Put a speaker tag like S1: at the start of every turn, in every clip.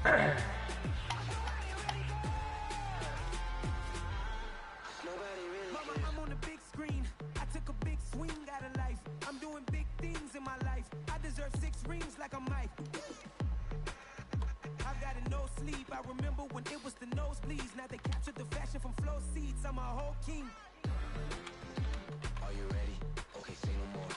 S1: I'm on the big screen. I took a big swing out of life. I'm doing big things in my life. I deserve 6 rings like a Mike. I've got a no sleep. I remember when it was the nosebleeds. Now they captured the fashion from flow seats. I'm a whole king.
S2: Are you ready? Okay, say no more.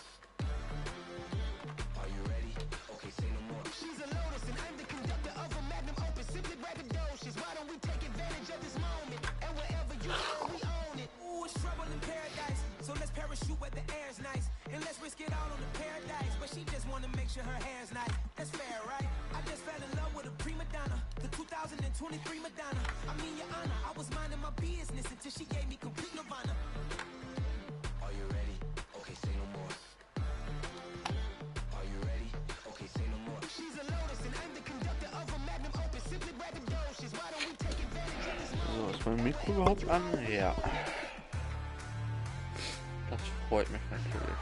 S2: Are you ready? Okay, say no more.
S1: She's a lotus and I'm the conductor of a magnum opus. Simply braggadocious. Why don't we take advantage of this moment? And wherever you are, we own it. Ooh, it's trouble in paradise. So let's parachute where the air's nice. And let's risk it all on the paradise. But she just wanna make sure her hair's nice. That's fair, right? I just fell in love with a prima donna. The 2023 Madonna. I mean, your honor, I was minding my business until she gave me complete nirvana.
S2: Are you ready? Okay, say no more. Are you ready? Okay, say no more.
S1: She's a lotus and I'm the conductor of a magnum opus. Simply braggadocious. Why don't we take advantage of this moment?
S3: So, ist mein Mikro überhaupt an? Ja. Das freut mich natürlich.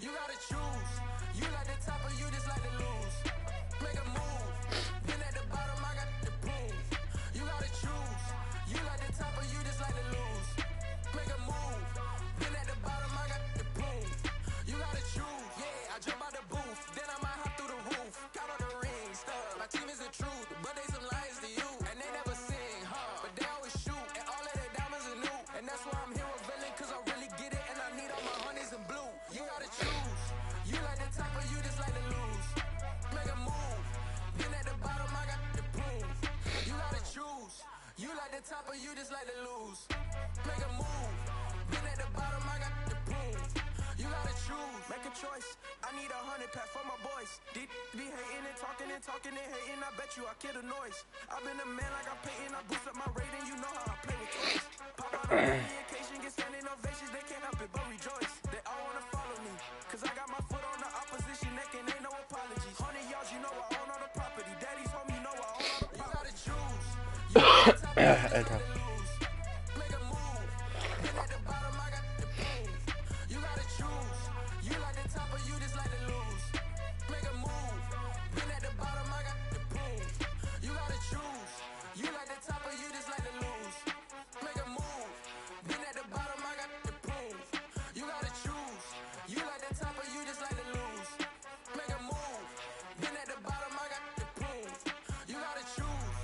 S1: You gotta choose. You like the top or you just like to lose. Make a move. Then at the bottom I got the proof. You gotta choose. You like the top or you just like to lose. Make a move. Then at the bottom I got the proof. You gotta choose. Yeah, I jump out the booth. Then I might hop through the roof. Got on the ring stuff. My team is the truth, but they some liars to you. And they never sing, huh? But they always shoot. And all of their diamonds are new. And that's why I'm here with villain, cause I really get it. And I need all my honeys in blue. You gotta choose. You like the top or you just like to lose. Make a move. Then at the bottom I got the proof. You gotta choose. You like the top or you just like to lose. Make a move. Then at the bottom I got the proof. You gotta choose. Make a choice. I need 100 pack for my boys. Deep be hating and talking and talking and hating. I bet you I kill the noise. I've been a man like I'm Peyton. I boost up my rating. You know how I play with toys. Pop out on the occasion, get standing ovations. They can't help it but rejoice. They all wanna follow me. Cause I got my foot on the opposition neck and ain't no apologies. 100 yards, you know I own all the property. Daddy's home, you know I own all the property. You gotta choose. You gotta top
S3: Alter.
S1: lose. Make a move. Then at the bottom I got the proof. You gotta choose. You like the top or you just like to lose. Make a move. Then at the bottom I got the proof. You gotta choose. You like the top or you just like to lose. Make a move. Then at the bottom I got the proof. You gotta choose. You like the top or you just like to lose. Make a move. Then at the bottom I got the proof. You gotta choose.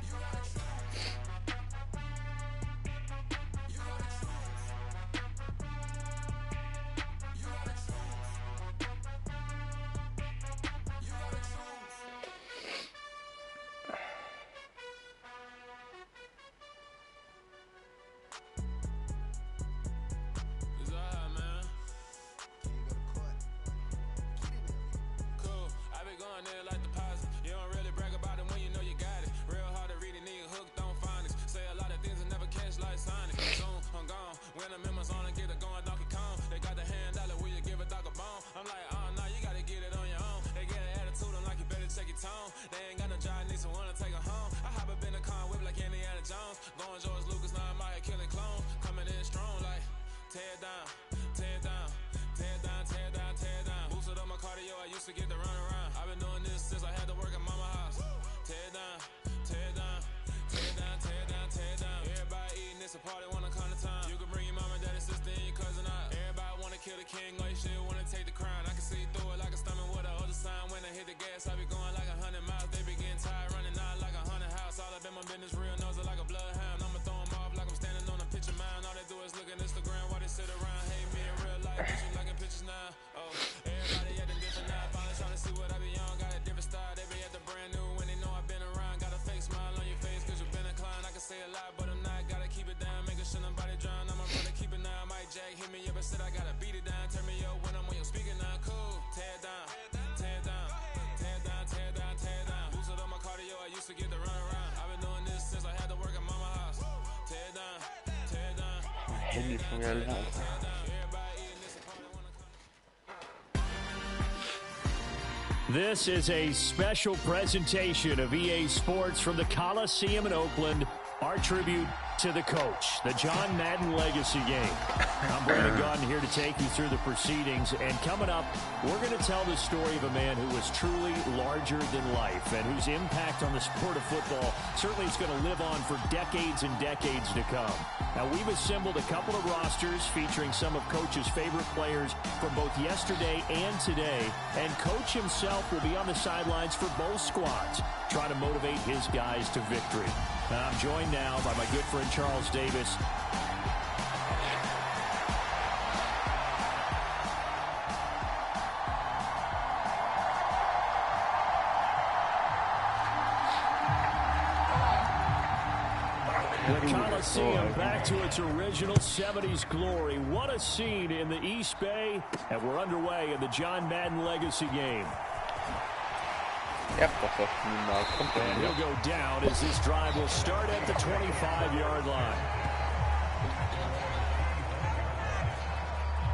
S1: You gotta choose. You gotta choose. You gotta choose. You gotta choose. It's alright, man. Cool. I been going there like deposit. You don't really brag about it when you know you got it. Real hard to read a nigga hooked on phonics. Say a lot of things and never catch like Sonic. Soon, I'm gone. When I'm in my zone, I get it going Donkey Kong. They got the hand dollar, will you give a dog a bone? I'm like, oh no, you gotta get it on your own. They get an attitude, I'm like, you better check your tone. They ain't got no job, need someone to take her home. I hop up in the car, whip like Indiana Jones. Going George Lucas, now I'm out here killing clones. Coming in strong like, tear down, tear down, tear down, tear down, tear down. Boosted up my cardio, I used to get to run around. I've been doing this since I had to work at mama house. Tear down, tear down, tear down, tear down, tear down. Everybody eating this, a party wanna come to time. You can bring your mama, daddy, sister, and your cousin out. Everybody wanna kill the king, or you shit wanna take the crown. I can see through it like a stomach with a other sign. When I hit the gas, I be going like 100 miles. They be getting tired, running out like 100 house. All up in my business, real nose like a bloodhound. I'ma throw 'em off like I'm standing on a picture mound. All they do is look at Instagram while they sit around. Hate me in real life, bitch, you liking pictures now. Oh, everybody acting different now. Finally trying to see what I be on. Got a different style, they be at the brand new when they know I've been around. Got a fake smile on your face cause you been inclined. I can say a lot, but I'm not. Gotta keep it down, making sure nobody drown. I'm a brother, keep it now. Mike Jack hit me up and said I gotta beat it down. Turn me up when I'm on your speaker now. Cool, tear down.
S3: Handy schon wieder leer.
S4: This is a special presentation of EA Sports from the Coliseum in Oakland. Our tribute to the coach, the John Madden Legacy Game. I'm Brandon Gaudin here to take you through the proceedings. And coming up, we're going to tell the story of a man who was truly larger than life and whose impact on the sport of football certainly is going to live on for decades and decades to come. Now, we've assembled a couple of rosters featuring some of Coach's favorite players from both yesterday and today. And Coach himself will be on the sidelines for both squads, trying to motivate his guys to victory. I'm joined now by my good friend Charles Davis. The Coliseum back to its original 70s glory. What a scene in the East Bay, and we're underway in the John Madden Legacy Game.
S3: Ja, das niemals kommt
S4: And he'll go down as this drive will start at the 25-yard line.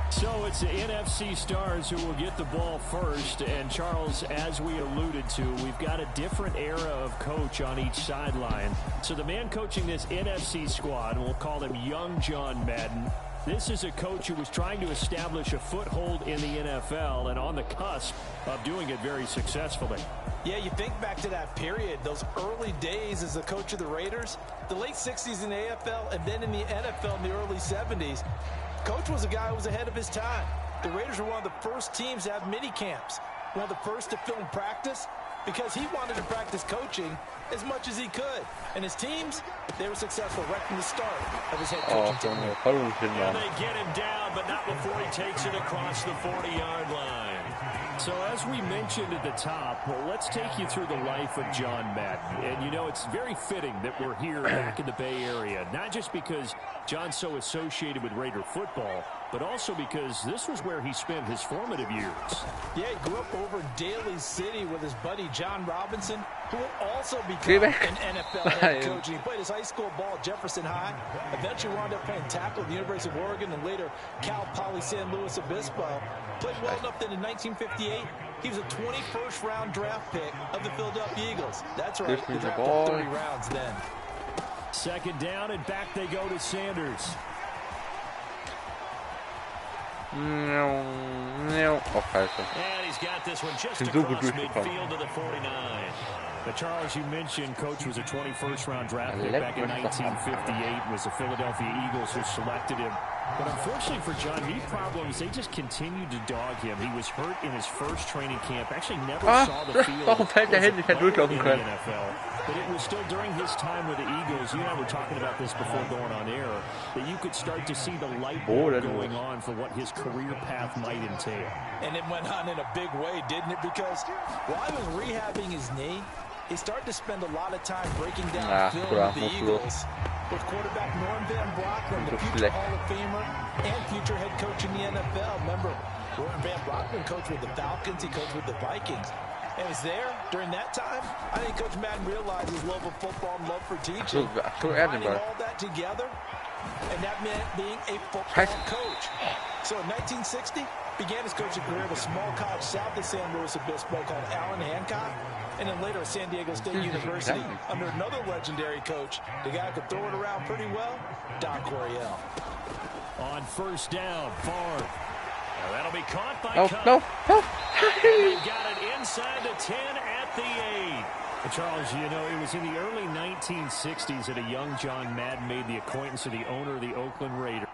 S4: So it's the NFC stars who will get the ball first. And Charles, as we alluded to, we've got a different era of coach on each sideline. So the man coaching this NFC squad, and we'll call him Young John Madden, this is a coach who was trying to establish a foothold in the NFL and on the cusp of doing it very successfully.
S5: Yeah, you think back to that period, those early days as the coach of the Raiders, the late 60s in the AFL, and then in the NFL in the early 70s. Coach was a guy who was ahead of his time. The Raiders were one of the first teams to have mini camps, one of the first to film practice, because he wanted to practice coaching as much as he could. And his teams, they were successful right from the start of his head coaching tenure.
S4: And they get him down, but not before he takes it across the 40-yard line. So as we mentioned at the top, well, let's take you through the life of John Madden. And, you know, it's very fitting that we're here back in the Bay Area, not just because John's so associated with Raider football, but also because this was where he spent his formative years. Yeah, he grew up over in Daly City with his buddy John Robinson, who will also become an NFL head coach. And he played his high school ball at Jefferson High, eventually wound up playing tackle at the University of Oregon, and later Cal Poly San Luis Obispo. Played well enough that in 1958, he was a 21st round draft pick of the Philadelphia Eagles. That's right, he drafted 30 rounds then. Second down, and back they go to Sanders. And he's got this one just across midfield to the 49. But Charles, you mentioned Coach was a 21st round draft pick back in 1958. Was the Philadelphia Eagles who selected him. But unfortunately for John, knee problems, they just continued to dog him. He was hurt in his first training camp. Actually never saw the field in the NFL. But it was still during his time with the Eagles, you and I were talking about this before going on air, that you could start to see the light bulb going on for what his career path might entail. And it went on in a big way, didn't it? Because while he was rehabbing his knee, he started to spend a lot of time breaking down film with the Eagles. With quarterback Norm Van Brockman, the future Hall of Famer and future head coach in the NFL. Remember, Norm Van Brockman coached with the Falcons, he coached with the Vikings. And was there during that time. I think Coach Madden realized his love of football and love for teaching. Combining all that together, and that meant being a football coach. So in 1960, began his coaching career at a small college south of San Luis Obispo called Allen Hancock, and then later at San Diego State University under another legendary coach, the guy who could throw it around pretty well, Don Coryell. On first down, Favre. Now that'll be caught by Cup. They've got it inside the 10 at the 8. And Charles, you know, it was in the early 1960s that a young John Madden made the acquaintance of the owner of the Oakland Raiders.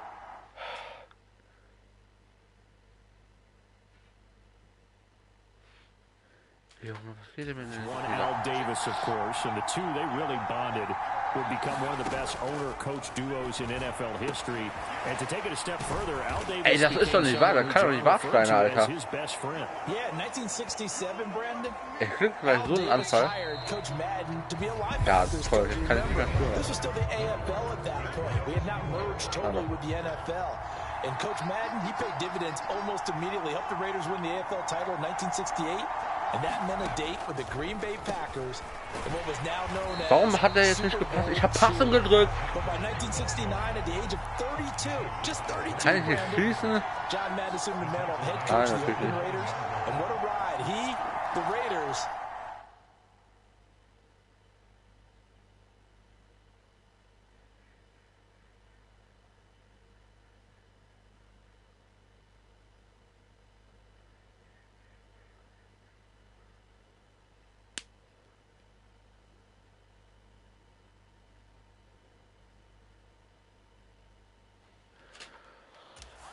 S4: One Al Davis, of course, and the two, they really bonded, would become one of the best owner-coach duos in NFL history. And to take it a step further, Al Davis
S3: das ist doch nicht wahr, das kann doch nicht wahr sein, Alter.
S4: His best friend. Yeah, in 1967, Brandon,
S3: kriegt gleich so einen Anfall.
S5: Coach Madden to be a linebacker.
S3: Ja, das ist toll, das kann ich nicht mehr tun.
S5: This was still the AFL at that point. We had not merged totally with the NFL. And Coach Madden, he paid dividends almost immediately. Helped the Raiders win the AFL title in 1968. And that meant a date with the Green Bay Packers and what was now known as
S3: Warum hat er jetzt nicht gepasst? Ich hab Passen gedrückt.
S5: But by 1969, at the age of 32, just 32,
S3: Kann ich nicht schießen?
S5: John Madden assumed the mantle of head coach of the Oakland Raiders. And what a ride. He, the Raiders,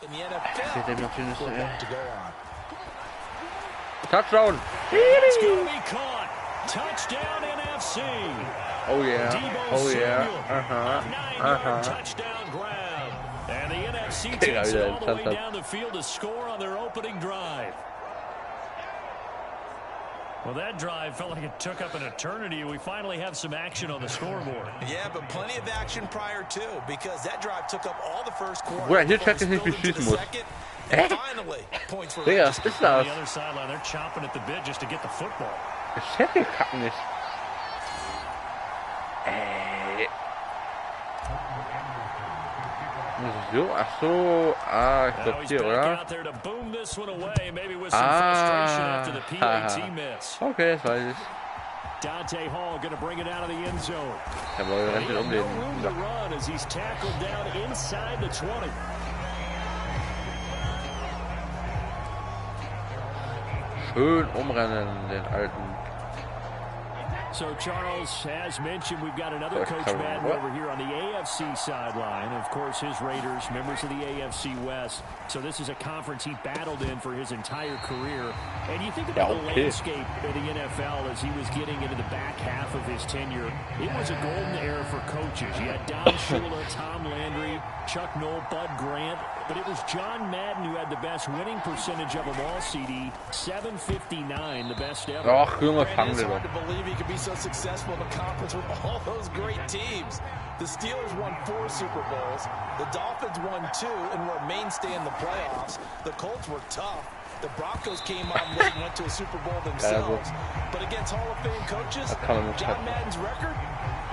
S5: in the NFL, were about to go on.
S3: Touchdown.
S4: It's going to be caught. Touchdown NFC.
S3: Oh yeah.
S4: Debo
S3: Oh yeah.
S4: Samuel, 9-yard touchdown grab. And the NFC takes it all the way down the field to score on their opening drive. Well, that drive felt like it took up an eternity. We finally have some action on the scoreboard.
S5: Yeah, but plenty of action prior to, because that drive took up all the first quarter.
S3: Bruder, hier checkt ich nicht, wie ich schießen muss. Digga, was ist das?
S4: On the other sideline, they're chomping at the bit just to get the football.
S3: Ich check den Kack nicht. So, ach so. Ah, ich glaub hier, oder? Okay, das weiß ich.
S4: Dante Hall going to bring it out of the end zone.
S3: Jawohl, rennt den um den.
S4: No run as he's tackled down inside the 20.
S3: Schön umrennen, den alten.
S4: So, Charles, as mentioned, we've got another Coach Madden over here on the AFC sideline. Of course, his Raiders, members of the AFC West. So this is a conference he battled in for his entire career. And you think about the landscape of the NFL as he was getting into the back half of his tenure. It was a golden era for coaches. You had Don Shula, Tom Landry, Chuck Noll, Bud Grant. But it was John Madden who had the best winning percentage of them all, CD. 759, the best ever.
S3: Ach, Junge, fang den
S5: hard to believe he could be so successful in the conference with all those great teams. The Steelers won 4 Super Bowls. The Dolphins won 2 and were a mainstay in the playoffs. The Colts were tough. The Broncos came on late and went to a Super Bowl themselves. But against Hall of Fame coaches, John Madden's record,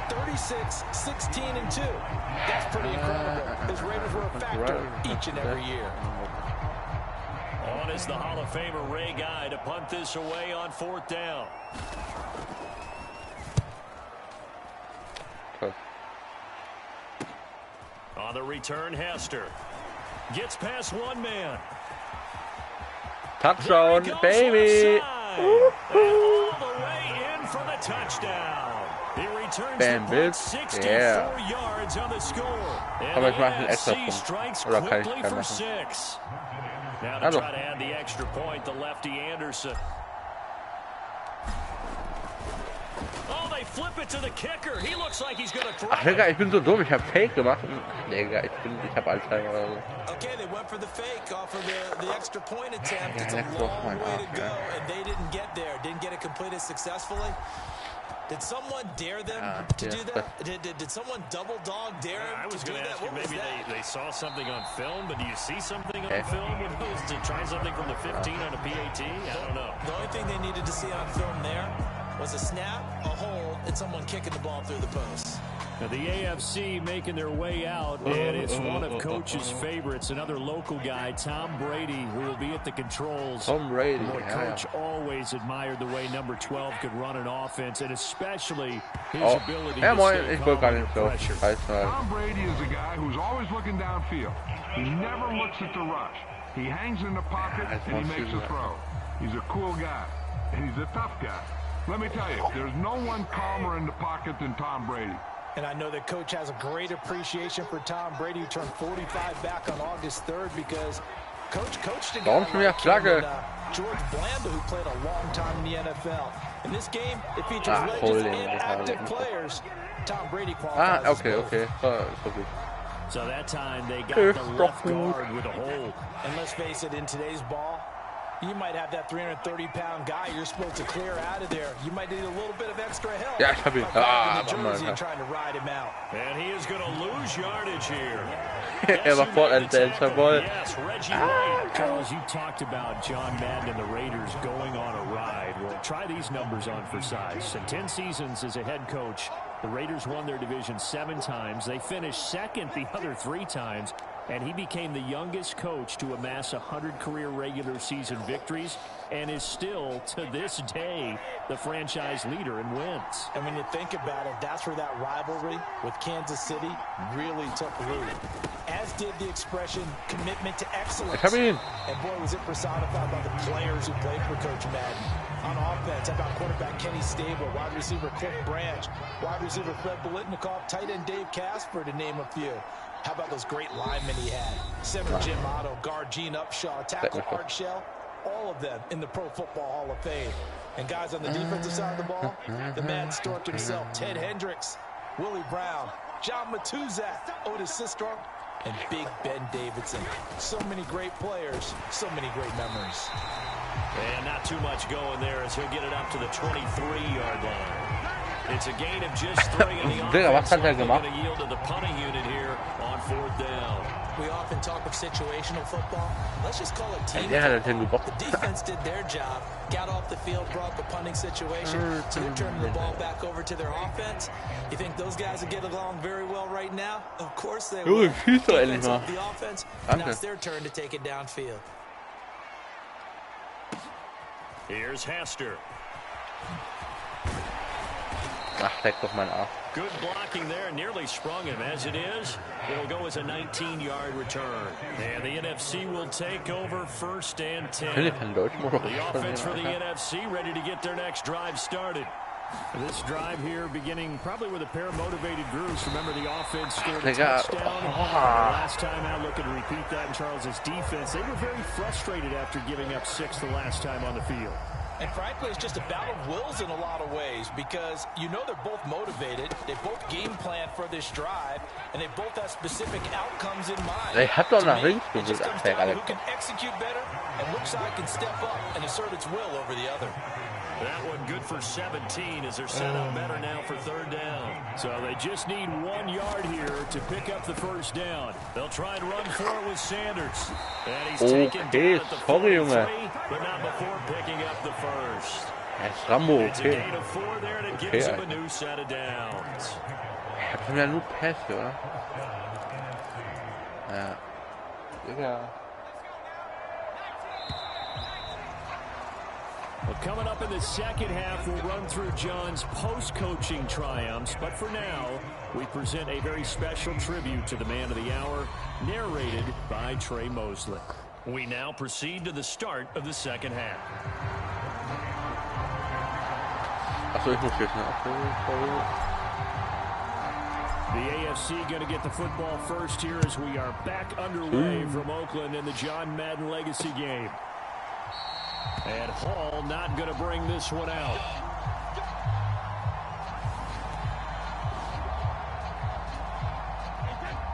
S5: 36, 16, and 2. That's pretty incredible. His Raiders were a factor each and every year.
S4: On is the Hall of Famer Ray Guy to punt this away on 4th down. On the return, Hester gets past one man.
S3: Touchdown, baby!
S4: All the way in for the touchdown. He returns the punt 64 yards on the score. And the NFC strikes quickly for 6. Now to try to add the extra point, the lefty Anderson. Oh, they flip it to the kicker. He looks like he's going to throw.
S3: Ach, Digga, ich bin so dumm. Ich hab Fake gemacht. Digga, ich hab Alzheimer oder so.
S5: Okay, they went for the fake off of the extra point attempt. It's a long way to go, and they didn't get there. Didn't get it completed successfully. Did someone dare them to do that? Did someone double dog dare him
S4: I was
S5: to do
S4: going to
S5: that?
S4: ask you, maybe they saw something on film, but do you see something on film with those to try something from the 15 on a PAT? I don't know.
S5: The only thing they needed to see on film there was a snap, a hold, and someone kicking the ball through the post.
S4: Now the AFC making their way out, and it's one of Coach's favorites, another local guy, Tom Brady, who will be at the controls.
S3: Tom Brady.
S4: Boy, Coach always admired the way number 12 could run an offense, and especially his ability to stay calm under pressure.
S6: Tom Brady is a guy who's always looking downfield. He never looks at the rush. He hangs in the pocket, and he makes a throw. He's a cool guy, and he's a tough guy. Let me tell you, there's no one calmer in the pocket than Tom Brady.
S5: And I know that Coach has a great appreciation for Tom Brady, who turned 45 back on August 3rd, because Coach coached a guy like George Blanda, who played a long time in the NFL. In this game, it features legends and active players. Tom Brady qualifies.
S3: Okay.
S4: So that time they got the left guard with a hold.
S5: And let's face it, in today's ball, You might have that 330-pound guy you're supposed to clear out of there. You might need a little bit of extra help.
S3: Ja, ich hab ihn. Ah,
S5: jersey and trying to ride him out.
S4: And he is going to lose yardage here.
S3: War fortentstellt, jawohl.
S4: Yes, Reggie White. Charles, you talked about John Madden and the Raiders going on a ride. Well, try these numbers on for size. In 10 seasons as a head coach, the Raiders won their division 7 times. They finished second the other 3 times. And he became the youngest coach to amass 100 career regular season victories and is still, to this day, the franchise leader in wins.
S5: And when you think about it, that's where that rivalry with Kansas City really took root. As did the expression, commitment to excellence. And boy, was it personified by the players who played for Coach Madden. On offense, how about quarterback Kenny Stabler, wide receiver Cliff Branch, wide receiver Fred Biletnikoff, tight end Dave Casper, to name a few. How about those great linemen he had? Center Jim Otto, guard Gene Upshaw, tackle Art Shell, all of them in the Pro Football Hall of Fame. And guys on the defensive side of the ball, the Mad Stork himself, Ted Hendricks, Willie Brown, John Matuzak, Otis Sistrunk, and Big Ben Davidson. So many great players, so many great memories.
S4: And not too much going there as he'll get it up to the 23-yard line. It's a gain of just 3 in the offense. They're going to yield to the punting unit here on 4th down.
S7: We often talk of situational football. Let's just call it team football. The defense did their job, got off the field, brought the punting situation, so they're turning the ball back over to their offense. You think those guys will get along very well right now? Of course they will. Defense up the offense, and now it's their turn to take it downfield.
S4: Here's Hester.
S3: Ach, leck doch mein Arsch.
S4: Good blocking there, nearly sprung him. As it is, it'll go as a 19-yard return. And the NFC will take over 1st and 10. The offense for the NFC ready to get their next drive started. This drive here beginning probably with a pair of motivated groups. Remember, the offense scored a touchdown. Last time out, looking to repeat that in Charles's defense. They were very frustrated after giving up 6 the last time on the field.
S5: And frankly, it's just a battle of wills in a lot of ways because you know they're both motivated, they both game plan for this drive, and they both have specific outcomes in mind.
S3: They have doch nach links
S5: gesucht, who can execute better and which side can step up and assert its will over the other.
S4: That one good for 17 as they're set up better now for 3rd down. So they just need 1 yard here to pick up the 1st down. They'll try and run for it with Sanders. And he's taken down at the 43, but not before picking up the 1st. It's a gain of 4 there, and it gives him a new set of downs.
S3: Er kann ja nur Pässe, oder? Ja. Digga.
S4: Well, coming up in the second half, we'll run through John's post-coaching triumphs. But for now, we present a very special tribute to the man of the hour, narrated by Trey Mosley. We now proceed to the start of the second half.
S3: Achso, ich muss jetzt
S4: The AFC going to get the football first here as we are back underway from Oakland in the John Madden Legacy game. And Hall not going to bring this one out.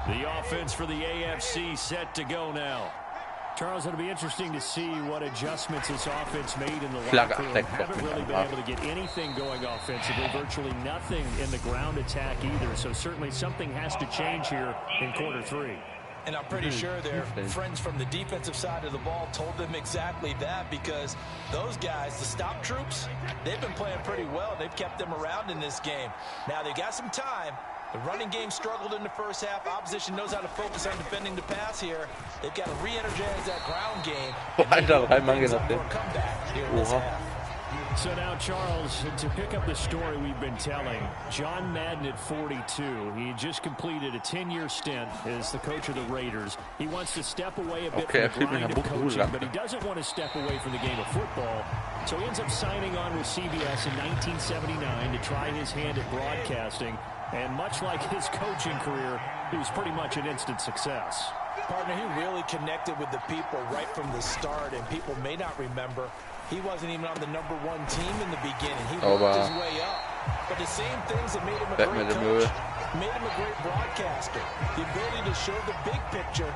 S4: The offense for the AFC set to go now. Charles, it'll be interesting to see what adjustments this offense made in the locker room. Haven't really been able to get anything going offensively, virtually nothing in the ground attack either. So certainly something has to change here in quarter 3.
S5: And I'm pretty sure their friends from the defensive side of the ball told them exactly that because those guys, the stop troops, they've been playing pretty well. They've kept them around in this game. Now they got some time. The running game struggled in the first half. Opposition knows how to focus on defending the pass here. They've got to re-energize that ground game.
S4: So now, Charles, to pick up the story we've been telling, John Madden at 42, he had just completed a 10-year stint as the coach of the Raiders. He wants to step away a bit from the grind of coaching, but he doesn't want to step away from the game of football. So he ends up signing on with CBS in 1979 to try his hand at broadcasting. And much like his coaching career, he was pretty much an instant success.
S5: Partner, he really connected with the people right from the start, and people may not remember, he wasn't even on the #1 team in the beginning. He worked his way up. But the same things that made him a great coach made him a great broadcaster. The ability to show the big picture,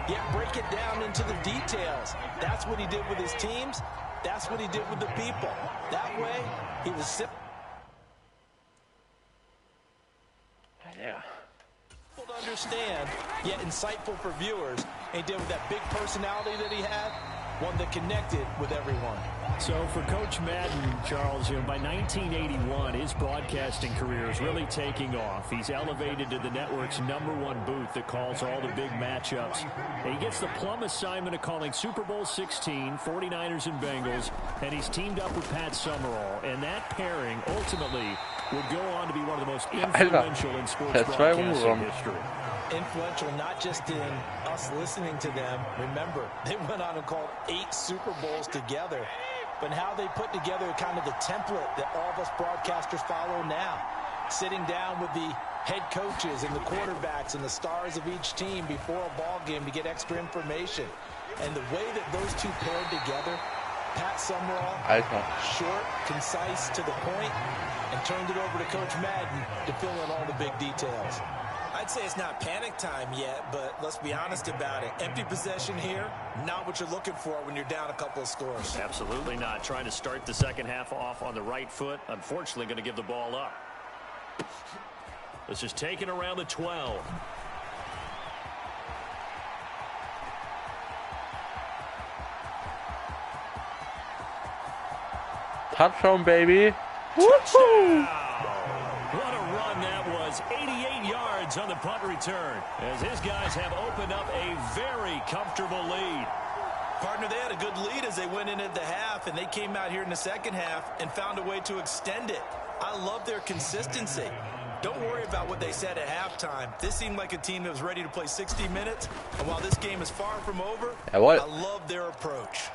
S5: yet break it down into the details. That's what he did with his teams. That's what he did with the people. That way, he was simple to understand, yet insightful for viewers. And he did with that big personality that he had, one that connected with everyone.
S4: So for Coach Madden, Charles, by 1981, his broadcasting career is really taking off. He's elevated to the network's #1 booth that calls all the big matchups. And he gets the plum assignment of calling Super Bowl 16, 49ers and Bengals, and he's teamed up with Pat Summerall. And that pairing ultimately would go on to be one of the most influential in sports broadcasting history.
S5: Influential not just in us listening to them. Remember, they went on and called 8 Super Bowls together. But how they put together kind of the template that all of us broadcasters follow now. Sitting down with the head coaches and the quarterbacks and the stars of each team before a ball game to get extra information. And the way that those two paired together, Pat Summerall, short, concise, to the point, and turned it over to Coach Madden to fill in all the big details.
S7: I'd say it's not panic time yet, but let's be honest about it. Empty possession here, not what you're looking for when you're down a couple of scores.
S4: Absolutely not. Trying to start the second half off on the right foot. Unfortunately, going to give the ball up. This is taken around the 12.
S3: Touchdown, baby.
S4: Touchdown. What a run that was. 88 yards on the punt return, as his guys have opened up a very comfortable lead.
S7: Partner, they had a good lead as they went into the half, and they came out here in the second half and found a way to extend it. I love their consistency. Don't worry about what they said at halftime. This seemed like a team that was ready to play 60 minutes, and while this game is far from over, I love their approach.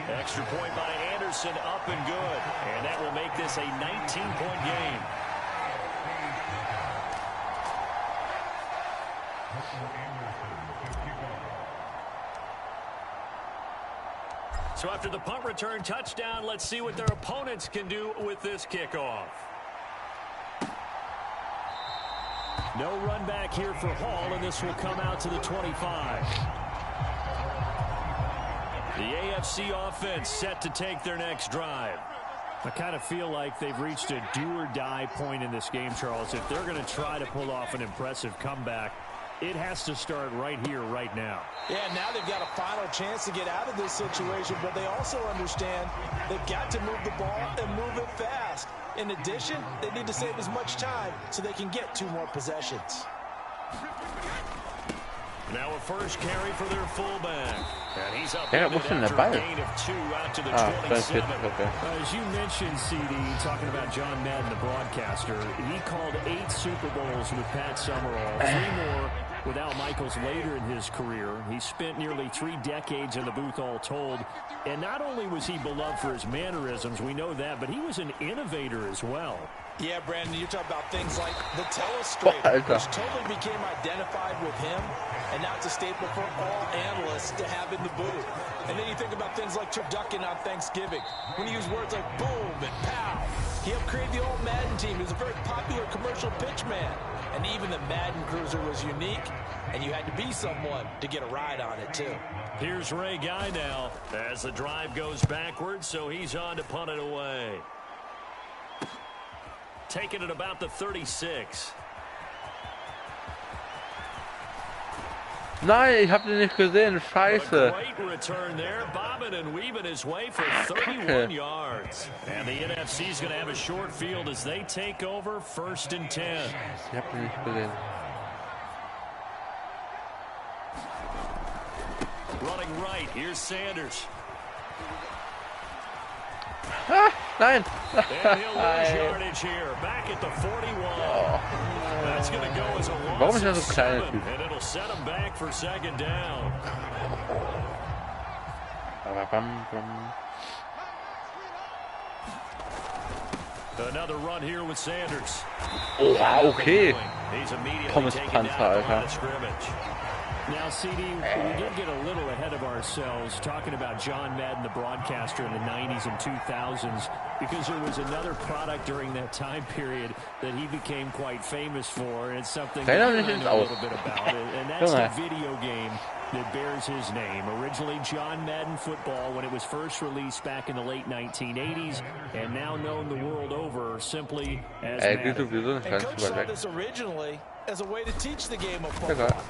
S4: Extra point by Anderson, up and good, and that will make this a 19-point game. So after the punt return touchdown, let's see what their opponents can do with this kickoff. No run back here for Hall, and this will come out to the 25. The AFC offense set to take their next drive. I kind of feel like they've reached a do-or-die point in this game, Charles. If they're going to try to pull off an impressive comeback, it has to start right here, right now.
S5: Yeah, now they've got a final chance to get out of this situation, but they also understand they've got to move the ball and move it fast. In addition, they need to save as much time so they can get 2 more possessions.
S4: Now a first carry for their fullback. And he's up
S3: after a
S4: gain of 2 out to the 27. As you mentioned, CD, talking about John Madden, the broadcaster, he called 8 Super Bowls with Pat Summerall, 3 more with Al Michaels later in his career. He spent nearly 3 decades in the booth all told. And not only was he beloved for his mannerisms, we know that, but he was an innovator as well.
S5: Yeah, Brandon, you talk about things like the telestrator, which totally became identified with him, and now it's a staple for all analysts to have in the booth. And then you think about things like turducken on Thanksgiving, when you use words like boom and pow. He helped create the old Madden team. He was a very popular commercial pitch man. And even the Madden Cruiser was unique, and you had to be someone to get a ride on it, too.
S4: Here's Ray Guy now as the drive goes backwards, so he's on to punt it away. Taking it about the 36.
S3: Nein, ich hab den nicht gesehen. Scheiße.
S4: Great return there, bobbing and weaving his way for 31 yards. And the NFC is going to have a short field as they take over 1st and 10.
S3: Ich hab den nicht gesehen.
S4: Running right, here's Sanders.
S3: Nein.
S4: And he'll lose yardage here, back at the 41. That's going to go as a loss of 7, and it'll set him back for 2nd down. Another run here with Sanders.
S3: Oh, okay.
S4: He's immediately
S3: Thomas
S4: taken
S3: Panzer,
S4: down
S3: Alter.
S4: the scrimmage. Now, CD, we did get a little ahead of ourselves talking about John Madden, the broadcaster in the 90s and 2000s, because there was another product during that time period that he became quite famous for, and it's something that I know a little bit about, and that's the video game that bears his name. Originally John Madden Football when it was first released back in the late 1980s, and now known the world over simply as Madden.
S5: And Coach saw this originally as a way to teach the game of football.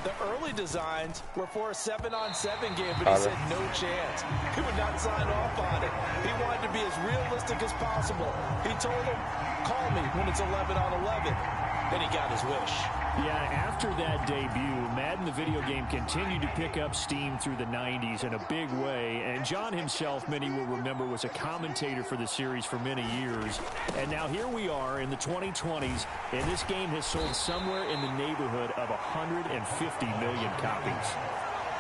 S5: The early designs were for a 7-on-7 game, but he said no chance. He would not sign off on it. He wanted to be as realistic as possible. He told him, call me when it's 11-on-11. And he got his wish.
S4: Yeah, after that debut, Madden, the video game, continued to pick up steam through the 90s in a big way. And John himself, many will remember, was a commentator for the series for many years. And now here we are in the 2020s, and this game has sold somewhere in the neighborhood of 150 million copies.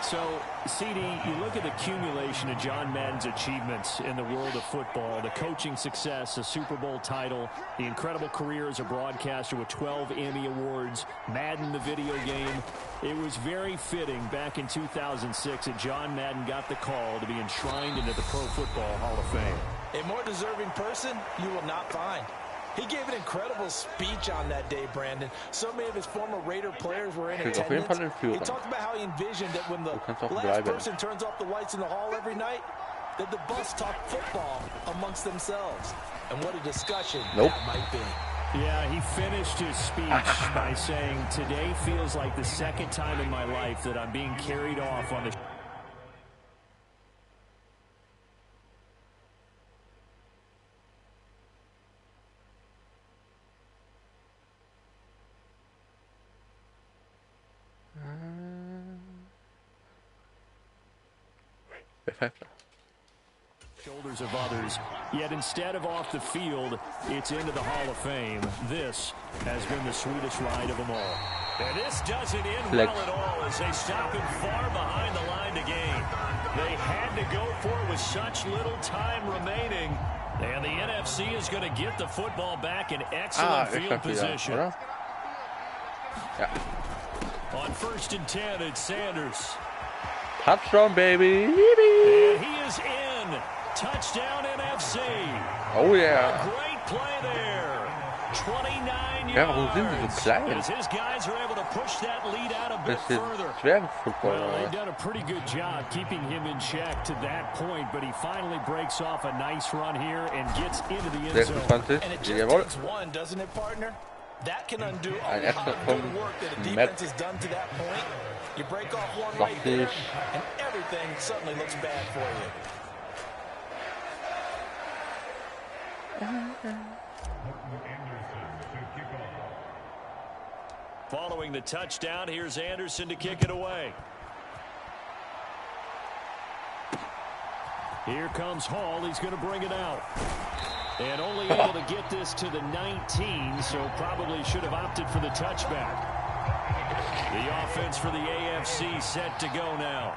S4: So, CD, you look at the accumulation of John Madden's achievements in the world of football, the coaching success, the Super Bowl title, the incredible career as a broadcaster with 12 Emmy Awards, Madden, the video game. It was very fitting back in 2006 that John Madden got the call to be enshrined into the Pro Football Hall of Fame.
S5: A more deserving person you will not find. He gave an incredible speech on that day, Brandon. So many of his former Raider players were in attendance. He talked about how he envisioned that when the last person turns off the lights in the hall every night, that the bus talk football amongst themselves. And what a discussion that might be.
S4: Yeah, he finished his speech by saying, today feels like the second time in my life that I'm being carried off on the shoulders of others, yet instead of off the field, it's into the Hall of Fame. This has been the sweetest ride of them all. And this doesn't end well at all as they stop him far behind the line to gain. They had to go for it with such little time remaining. And the NFC is going to get the football back in excellent field position. On 1st and 10, it's Sanders.
S3: Touchdown, baby.
S4: And he is in. Touchdown NFC.
S3: Oh, yeah.
S4: A great play there. 29
S3: Ja, warum sind die so klein?
S4: As his guys are able to push that lead out a bit further.
S3: Well,
S4: they've done a pretty good job keeping him in check to that point, but he finally breaks off a nice run here and gets into the end zone.
S5: And it just takes one, doesn't it, partner? That can undo a lot of good work that a defense has done to that point. You break off one right there, and everything suddenly looks bad for you.
S4: Following the touchdown, here's Anderson to kick it away. Here comes Hall. He's going to bring it out. And only able to get this to the 19, so probably should have opted for the touchback. The offense for the AFC set to go now.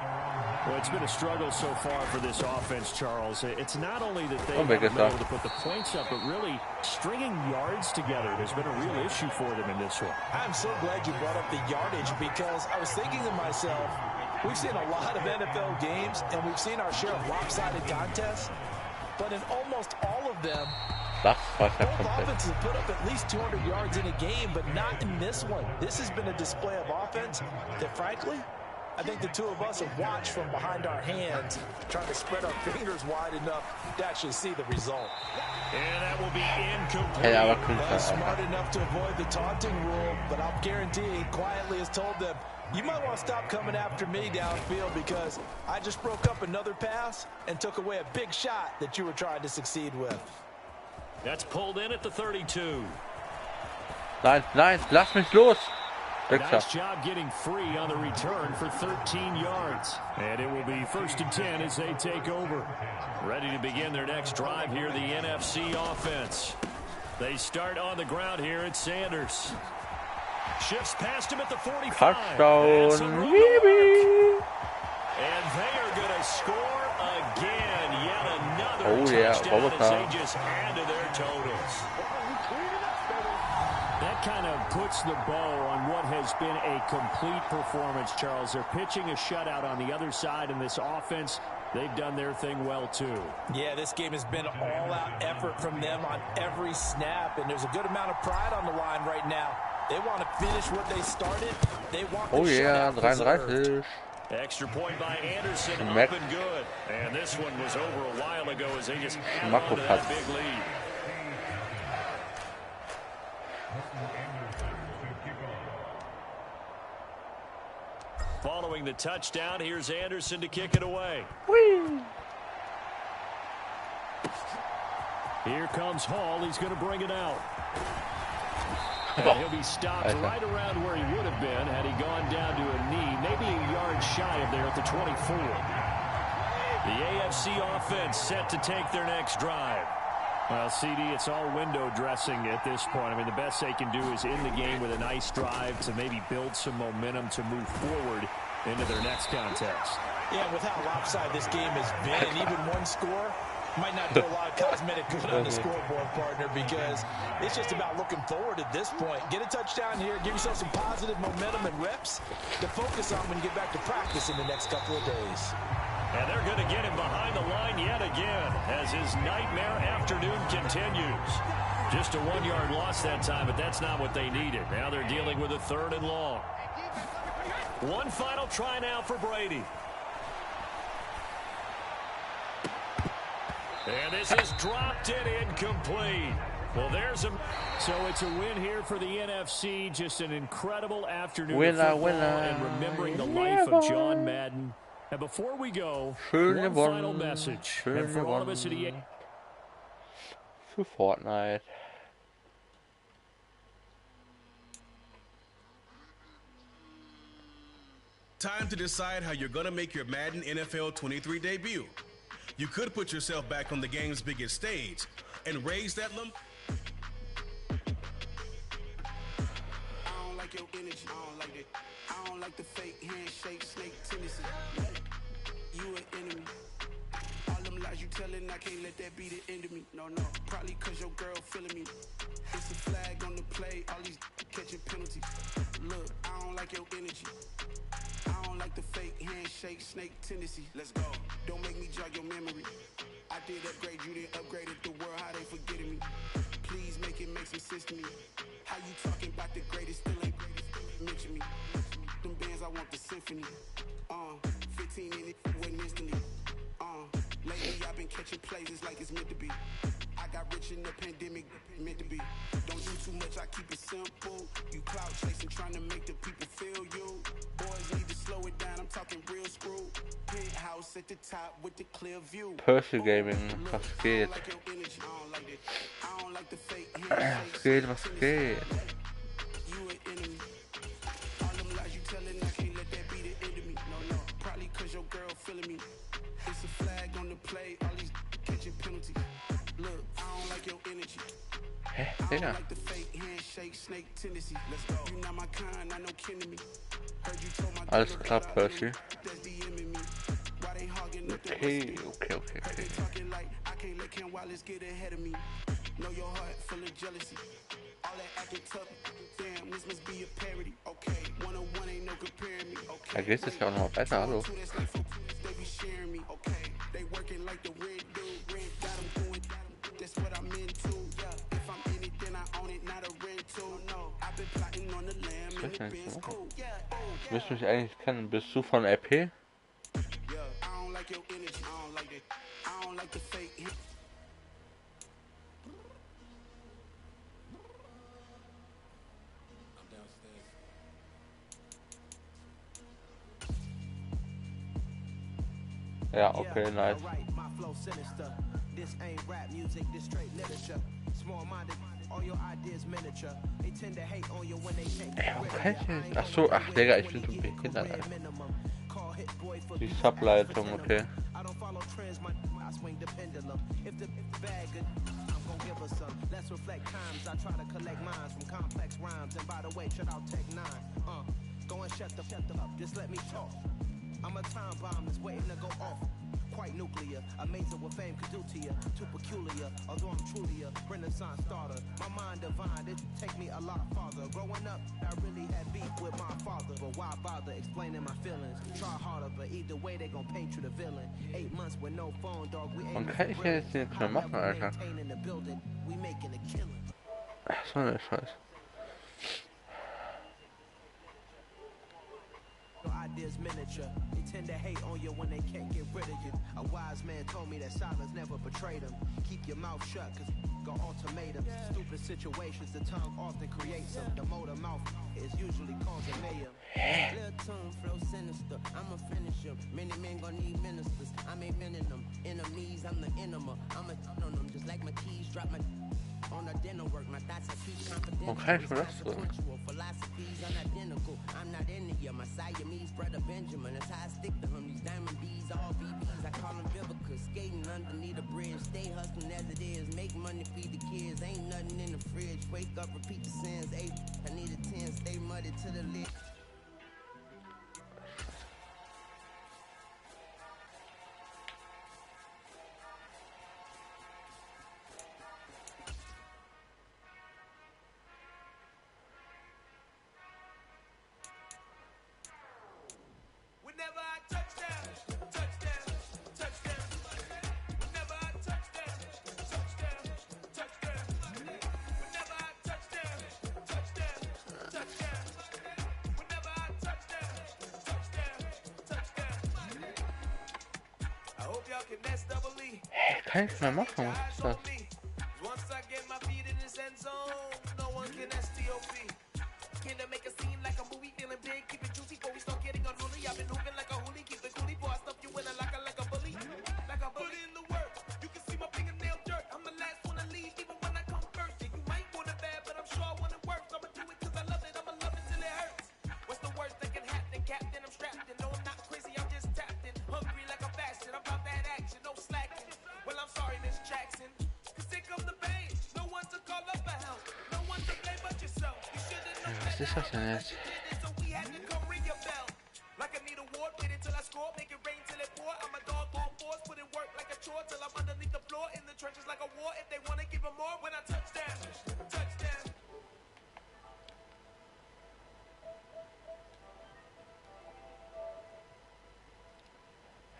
S4: Well, it's been a struggle so far for this offense, Charles. It's not only that they haven't been able to put the points up, but really stringing yards together has been a real issue for them in this one.
S5: I'm so glad you brought up the yardage because I was thinking to myself, we've seen a lot of NFL games, and we've seen our share of lopsided contests, but in almost all of them, both offenses put up at least 200 yards in a game, but not in this one. This has been a display of offense that, frankly, I think the two of us have watched from behind our hands, trying to spread our fingers wide enough to actually see the result.
S4: And that will be incomplete.
S5: Well, smart enough to avoid the taunting rule, but I'll guarantee he quietly has told them, you might want to stop coming after me downfield because I just broke up another pass and took away a big shot that you were trying to succeed with.
S4: That's pulled in at the 32.
S3: Nein, lass mich los.
S4: Nice job getting free on the return for 13 yards. And it will be 1st and 10 as they take over. Ready to begin their next drive here, the NFC offense. They start on the ground here at Sanders. Shifts past him at the 45.
S3: Touchdown.
S4: And they are going to score again. Yet another touchdown as they just add to their totals. That that kind of puts the bow on what has been a complete performance, Charles. They're pitching a shutout on the other side in this offense. They've done their thing well, too.
S5: Yeah, this game has been all-out effort from them on every snap, and there's a good amount of pride on the line right now. They want to finish what they started. They want the shutout preserved.
S4: Extra point by Anderson, up and good. And this one was over a while ago as they just added on to that big lead. Following the touchdown, here's Anderson to kick it away.
S3: Whee!
S4: Here comes Hall. He's going to bring it out. And he'll be stopped right around where he would have been had he gone down to a knee, maybe a yard shy of there at the 24. The AFC offense set to take their next drive. Well, CD, it's all window dressing at this point. I mean, the best they can do is end the game with a nice drive to maybe build some momentum to move forward into their next contest.
S5: Yeah, with how lopsided this game has been, and even one score might not do a lot of cosmetic good on the scoreboard, partner, because it's just about looking forward at this point. Get a touchdown here, give yourself some positive momentum and reps to focus on when you get back to practice in the next couple of days.
S4: And they're going to get him behind the line yet again as his nightmare afternoon continues. Just a 1-yard loss that time, but that's not what they needed. Now they're dealing with a 3rd and long. One final try now for Brady. And this is dropped it incomplete. Well, there's a... So it's a win here for the NFC. Just an incredible afternoon of football and remembering the life of John Madden. And before we go, one final message. And for all of us at EA...
S3: For Fortnite.
S8: Time to decide how you're going to make your Madden NFL 23 debut. You could put yourself back on the game's biggest stage and raise that lump.
S9: I don't like your energy. I don't like it. I don't like the fake handshake, snake tendency. You an enemy. All them lies you telling, I can't let that be the end of me. No, probably cause your girl feeling me. It's a flag on the play, all these catching penalties. Look, I don't like your energy. I don't like the fake handshake, snake tendency. Let's go. Don't make me jog your memory. I did upgrade, you didn't upgrade it. The world, how they forgetting me. Please make it make some sense to me. How you talking about the greatest, still ain't greatest. Mention me. Them bands, I want the symphony. 15 in it, went instantly. Lately I've been catching plays like it's meant to be. I got rich in the pandemic, meant to be. Don't do too much, I keep it simple. You cloud chasing, trying to make the people feel you. Boys need to slow it down, I'm talking real screw. Penthouse at the top with the clear view.
S3: Percy Gaming, was geht? Was geht, was geht? Probably cause your girl feeling me. It's a flag on the play, all these catching penalties. Look, I don't like your energy. I don't like the fake handshake, snake tendency. Let's go. You not my kind, I know kin to me. Heard you told my Alles klar, Percy.
S9: That's the enemy. Why they hogging up the
S3: Okay.
S9: They talking like I can't let Ken Wallace get ahead of me. Know your heart full of jealousy. All that acting tough. Damn, this must be a parody. Okay, 101 ain't no comparing me. Okay.
S3: Da geht es ja auch noch besser, hallo.
S9: They be sharing me. Okay, they working like the rent dude. Rent got them going. That's what I'm into. If I'm in it, then I own it, not a rental. No, I've been plotting on the lamb and the Benz cool.
S3: Ich müsste mich eigentlich kennen. Bist du von RP?
S9: Yeah, I don't like your energy. I don't like it. I don't like the fake.
S3: Ja, okay, nice.
S10: This ain't rap music, this straight literature. Small-minded, all your ideas miniature. They tend to hate on you when they can't.
S3: Ach so, ach Digga, ich bin so behindert, Alter. Die Subleitung, okay.
S10: I don't follow trends, I swing the pendulum. If the bag good, I'm gonna give us some. Let's reflect times. I try to collect minds from complex rhymes. And by the way, shut out Tech 9. Go and shut the up. Just let me talk. I'm a time bomb that's waiting to go off. quite nuclear. Amazing what fame could do to you. Too peculiar, although I'm truly a Renaissance starter. My mind divine, it take me a lot farther. Growing up, I really had beef with my father. But why bother explaining my feelings? Try harder, but either way they gon' paint you the villain. 8 months with no phone, dog. We ain't maintaining the building. We making a killing.
S11: So eine Scheiße.
S10: Ideas miniature. They tend to hate on you when they can't get rid of you. A wise man told me that silence never betrayed him. Keep your mouth shut, cause got ultimatums. Stupid situations, the tongue often creates them. The motor mouth is usually causing mayhem.
S12: Little tune flow sinister. I'ma finish him. Many men gon' need ministers. I'm inventing them. Enemies, I'm the enema. I'm a on them. Just like my keys drop my on a dinner work. My thoughts I keep confidential.
S11: Okay, so
S12: philosophies unidentical. I'm not in it yet. My Siamese brother Benjamin. That's how I stick to him. These diamond D's, all BBs. I call them Vivica. Skating underneath a bridge. Stay hustling as it is. Make money, feed the kids. Ain't nothing in the fridge. Wake up, repeat the sins. 8, I need a 10. Stay muddy to the lid.
S11: Kann ich mal machen, was ist das? Was ist das denn jetzt?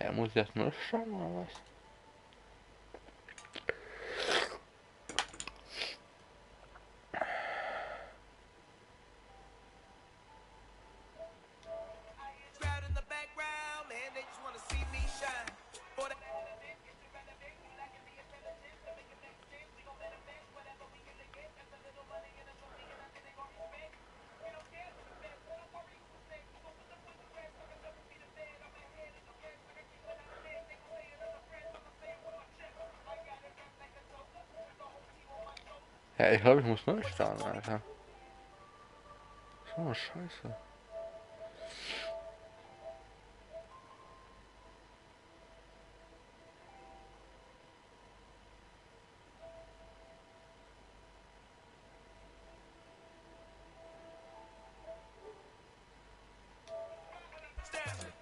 S11: Ja, muss ich das nur schauen oder was? Ja, ich glaube, ich muss neu starten, Alter. So, scheiße.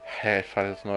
S11: Hey, ich fahr jetzt neu.